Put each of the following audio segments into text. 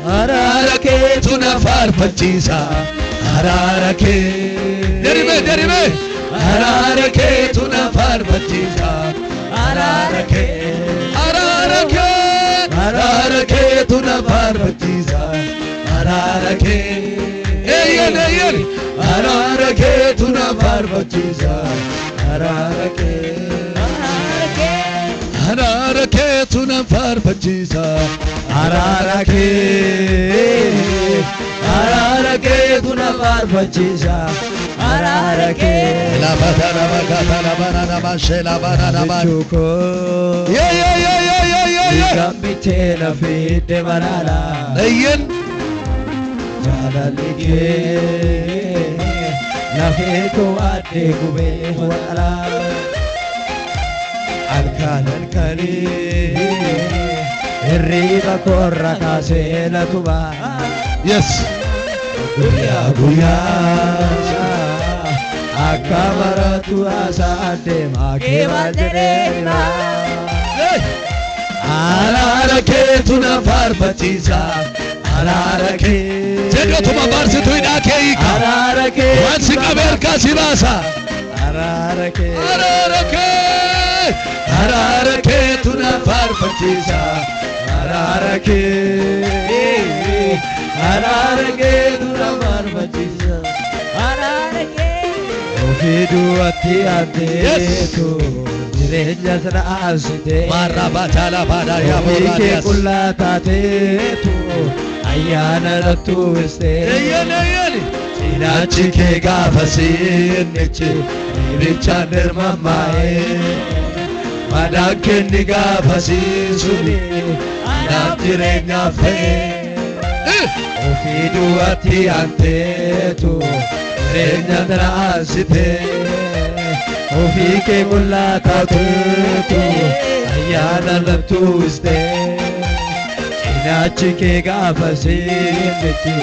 araara keetu na faarfachiisa araara kee derime araara keetu na faarfachiisa araara keetu na faarfachiisa araara kee eyyan araara keetu na faarfachiisa araara keetu na faarfachiisa araara keetu na faarfachiisa araara kee la batara bakata banana mashela banana machuko gambite na fide banana ayyan jalalike na feto ade gube wala alkanan kali riba korra kasela tuba yes guya akamara tu asade make valderema araara keetu na faarfachiisa araara kee jedhu tuma baarsitu hidhaa kee hiika araara kee waan si qabee harkaa si baasa araara keetu na faarfachiisa araara keetu na faarfachiisa araara kee ofiiduu atti addeetu jireenya sana asite marrabatala bada ya borake qullaa taateetu ayyaana rattuuste eyyan cinaachi kee gaafa sinnichi ibichaan dirmammaa'ee madaan kenni gaafa siisuni anaaf jireenyaaf ta'e ofii du'atti aanteetu jireenya sana asite ofii kee qullaa taateetu ayyaana rattuuste cinaachi kee gaafa sinnichi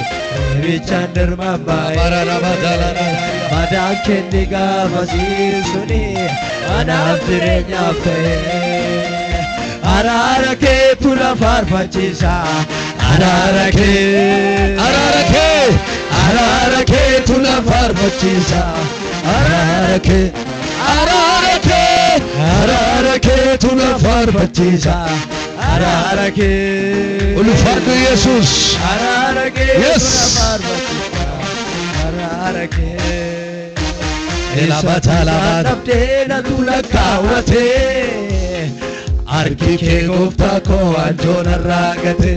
ibichaan dirmammaa'ee madaan kenni gaafa siisuni anaaf jireenyaaf ta'e araara keetu na faarfachiisa araara keetu na faarfachiisa araara keetu na faarfachiisa araara kee ulfaadhu Yesuus araara keetu na faarfachiisa araara kee elabatalabad abdeena tulakkaawwate arki kee gooftaa koo anjoona raagate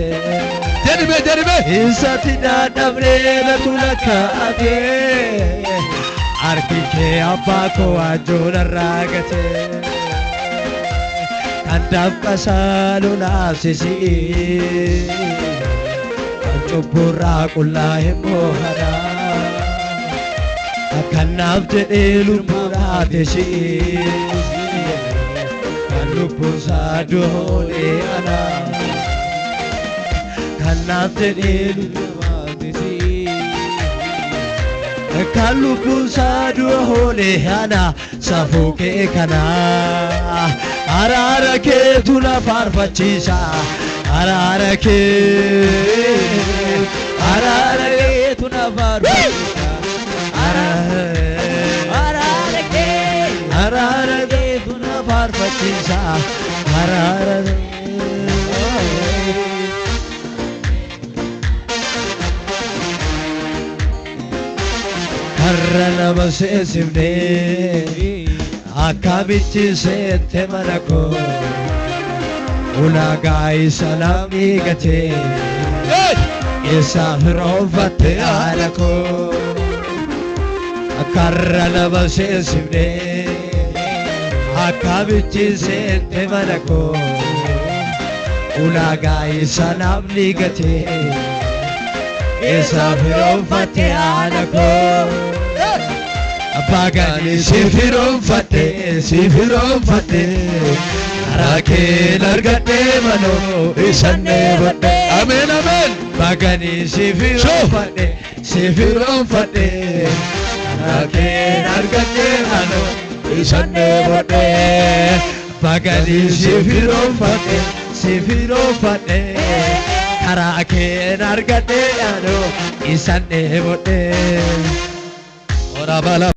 jedhime isatti dadhabdeena tulakkaate arki kee abbaa koo anjoona raagate kan dafqasaalu naasisi kan cubburraa qullaa hin moohanaa akkannaaf jedhee lubbuudhaaf ishee kan lubbuusaa du'oolee anaa kannaaf jedhee lubbuudhaaf ishee kan lubbuusaa du'oolee anaa safuu kee kanaa araara keetu na faarfachiisa araara keetu na faarfachiisa araara keetu na faarfachiisa araara har'a nama seesifnee akkamitti seente mana koo ulaagaa isa namni gatee isaaf roonfatte haala koo karra nama seesifnee akkamitti seente mana koo ulaagaa isa namni gatee isaaf roonfatte haala koo Pagani sifiroonfatte karaa argadhe mano isanne badhe amen Pagani sifiroonfatte karaa argadhe mano isanne badhe Pagani sifiroonfatte karakeen argadhe yaano isan dheebodhe. Ora bala